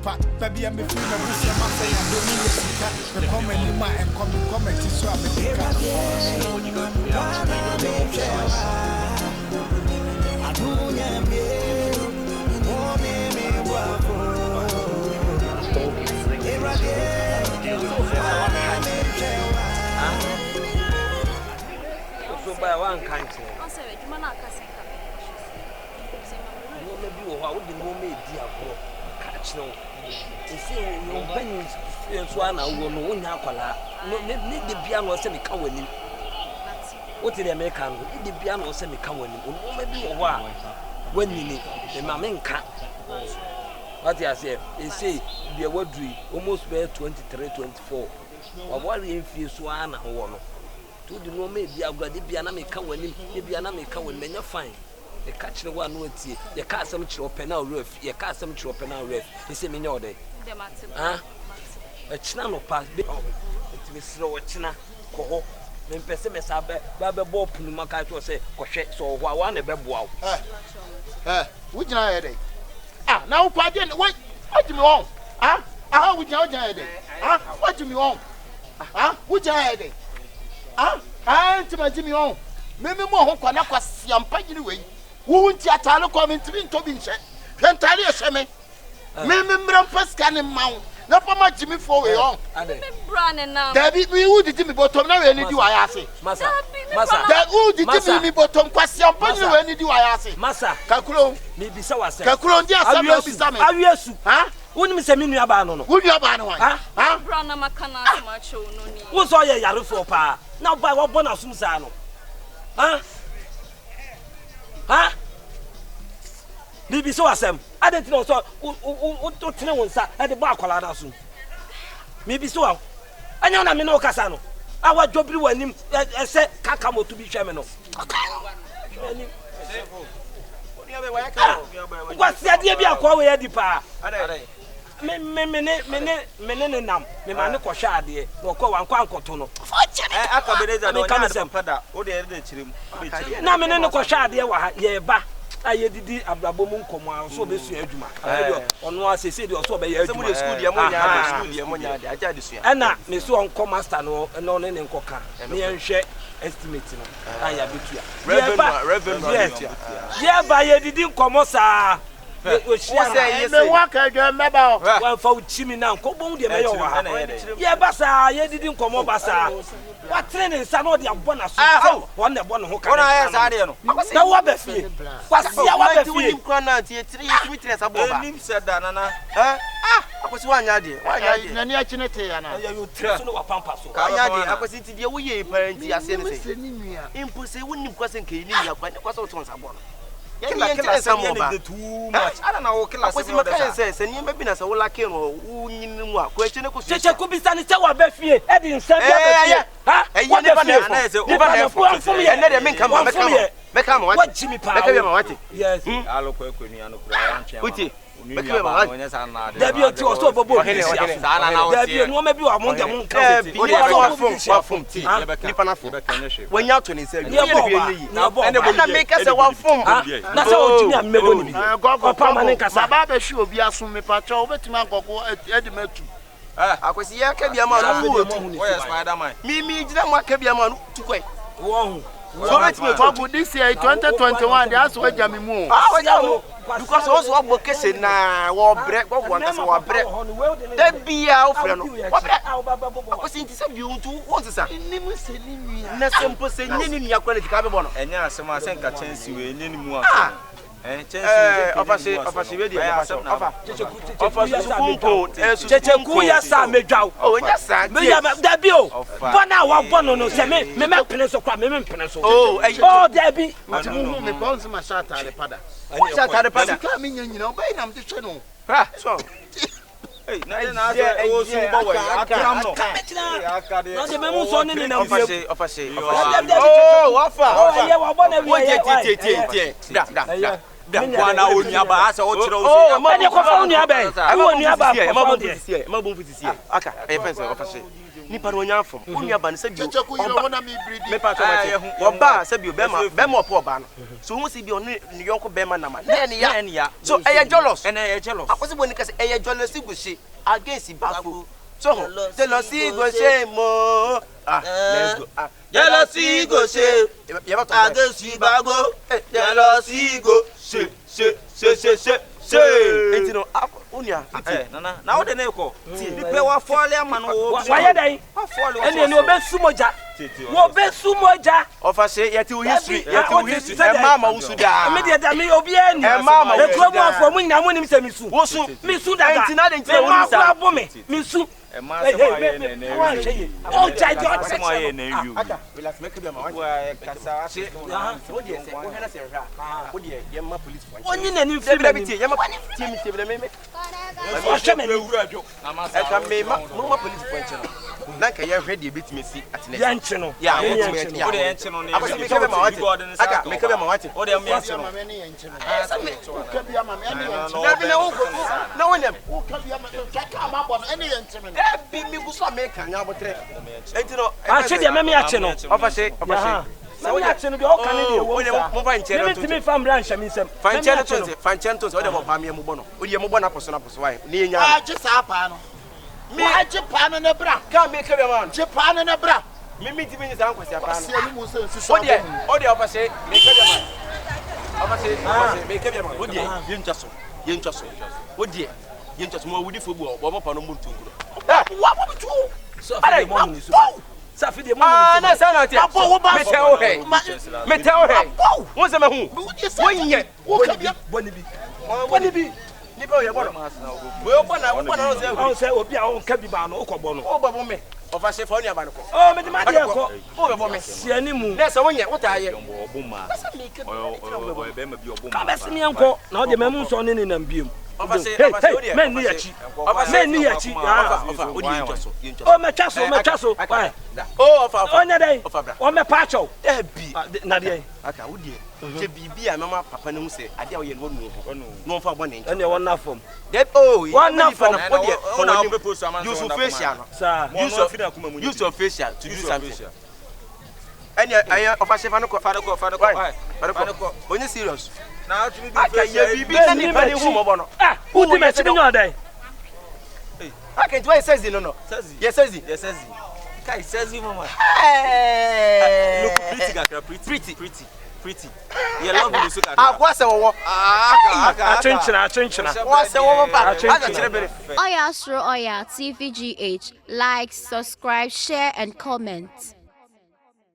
Baby, I'm a free man, we say, I'm saying, I don't need to come and comment to swap it. So by one kind of I wouldn't know me, dear boy. Catch no. You see, your pennies, one I will know when Yakola. Need the piano semi come with him. What did the American? The piano semi come with him. Maybe a while. When you need the Mamenka. What I say, they say, the word almost were 23, 24. Or what if you swan or one? To the no maybe I've got the piano may come with him, the piano may come with me, you're fine. The catch the one with you, you can't some open our roof, you can't some open our roof. You see me no day. A channel pass bit of it was slow a china, coho, then pessimis are Baba Bob Pumaka to say, Cochet, so one a beb wow. Would you know it? Ah, now, Pardon, what do you want? Ah, how would you know it? Ah, what do you want? Ah, would you know it? Ah, I'm to my Jimmy on. Maybe more can I was young paging away. Won't you tell come into Tobin? Can't tell you, Sammy. Remember, first cannon mount. Not for my Jimmy for you. Brandon now. David, we would did me bottom now, any do I ask it? Massa, that would did me bottom question, but any do I ask it? Massa, Caculo, maybe so I said. Caculo, yes, I will be some. Are you, huh? Wouldn't Miss Emilia Banon? Would you have one? Huh? Brandon Macana, much no need. What's all your yellow for pa? Now by what one of Susano? Huh? Huh? Maybe so as I didn't know so. What to know at the bar colada soon. Maybe so. I know I'm no Casano. Our job when him said Cacamo to be chairman of. What's the idea of a quay depa? Menenam, me man ko shade, no ko wan kwa nkotono. Acabenezer no kan sem pada, o de de chirim. Na menene ko shade wa ye ba. Aye didi abrabom nkomo so be su adwuma. Ono asese de so be ye adwuma. Se school de mo nya school de mo nya de aja de sua. Na me so onko master no no ne nkoka. Me enhwe estimate no. Aya betua. Revenue. Ye ba ye didi nkomo sa. We say me waka do meba. Wa fa uchimi na nkobon de me yo wa. Ye basa ye didi nkomo basa. What training sa no de abona so. Won de bono ho ka. Ona ya sa de no. Na wa ba fie. Kwasi ya wa ba fie. Nim kwana tie 3 3 aboba. Nim seda nana. Akwasi wanya de. Wanya de. Na ni a chinete ya na. Ya yo tre so no wa pampa so. Wanya de akwasi ti de wo ye parenti ase ne se. Impo se wonim kwase nka ni ya kwa kwase oton sa bono. Kila some too much. I don't know. Kila say ni be na say wo lake no unyin mu a ko eche ne ko so. Cheche ko bisa ni se wa be fie. E di nsa bia be fie. Ha? What the fie na say over there for me. E na de me kan ma me kan ma what Jimmy pa. Me kan ma what? Yes. Alo ko ekoni anu kura ya ntwe. Uti. Me kan ma what? Dabi o ti o so bobo bi sia. Dabi no ma bi wa mo de mo kan ti. Wa fom ti. Nipa na fo. When you to ni say. Ni e na make us wa fom. Na say o Jimmy amebo ni bi. Go pa ma nkasa. Baba be hwe obi aso me pa cho obetimi ankoko edimatu. Akwesi ya ka bia ma no wo yes Spider-Man. Mi gina mo ka bia ma no tukwe. Wo hu. So betimi for this year 2021 they aso agya me mu. Because also what vocation na wo break wo nkasa wo break. Da bia wo frɛ no. Wo break. Akwesi nti se bi untu wo nsesa. Nim se ni nua. Na sempo se nyeni nua kwa ne tika be bo no. Enya asema asenka chance we nyeni mu afa. Ofasi we dia ofa. Ofasi kunko. Cheche kuya sa medwaw. Oh, nya sa. Me ya dabi o. Bona wa bono no se me pene so kwa me pene so. Oh, dabi. Matimu me bonzi ma shata le pada. Shata le pada. Ka me nyina o bai na me hwe no. Ha, so. Hey, na o so bo we atram no. Na de me mu so ni na ofasi. Oh, ofa. Oh, ye wa bona we. Tie. Da. kwa na onuaba asa o kire o oh ma ne ko fa onuaba e onuaba e ma bon fiti e ma bon fiti sie aka e fence o fa se nipa no nya afom onuaba ne se bi me pa to ma te oba se bi bema opo oba no so hu si bi onu ne yonko bema na ma na ne ya so e ye jealous akosi bo ni kase e ye jealous go she against bafo so jealousy go she mo let's go jealousy go she against bago jealousy go she entino unia nana na wo de ne ko bi pe wa fole ama no wo wa dai ene ni obesumoja wo besumoja ofase yeti history e mama wusu da me de da me obi eni e mama e ko mo afo mu nya mu nim se misu misu daga entina de ntira wo nisa ma bo me misu e ma se ma ye ne o jai jo se ma ye ne yu aka relax make be ma wa kasa ase wo de se wo hena se hwa wo de ye ma police for onyi na ni fi me ye ma team te be me o hwe me ewura adwo e ka me ma police for nche no na ka ye hwe de betime si atene ya nche no ya wo de enche no ne aka me ka be ma wate aka me ka be ma wate wo de me enche no Esa me ka bia ma me ene yenche na bi na wo na wo nem wo ka bia ma ka ma bo ene yenche me bi mi guso America nya botre entino a che de me me ache no ofase na we ache no de o kan de wo mo fa nche me timi fam ran hya mi nsem fa nche to o de mo pa me mo bo no o de mo bo na poso wa ni nya a je sa pa no me a je pa no na bra ka me ka be ma je pa no na bra me timi ni san kwasi pa no se ni mu se si so o de ofase me ka be ma ofase me ka be ma o de ye ntwa so o de ye ntwa so mo wudi fo bu o bo pa no mo ntunkuro wa bo tu so fa mo ni so sa fi de mo ni na sa na ti me te o he won se me hu won ye woni bi ni ba o ye bo no we bo na o se obi a on ka bi ba no o ko bo no o ba bo me o fa se fa oni aba no ko o me di ma de ko o be bo me si ani mu na se won ye wo ta ye obuma o be ma bi obuma ka be se mi enko na o de memu so ne nam biem ofase o de men ni yachi o de yintoso o me twaso why o ofa onya dai o me pa cho e bi na de aka wo de je bibi a mama papa ne hu se ade a wo ye no no fa bo ne ene won na fom de oh won na fom o de o na propose am use facial sa use your facial to do something ene ayo ofase fa no ko onye serious na to be aka ye bibi na ni pa ni hu mo bo no who di me ti bi nyo dai aka it why says no yes says kai says mama look pretty kakra pretty you love you so kakra akwa se wo atwenchina wa se wo pa aka kire bere Oyaa Suro Oyaa Tvgh. Like, subscribe, share and comment.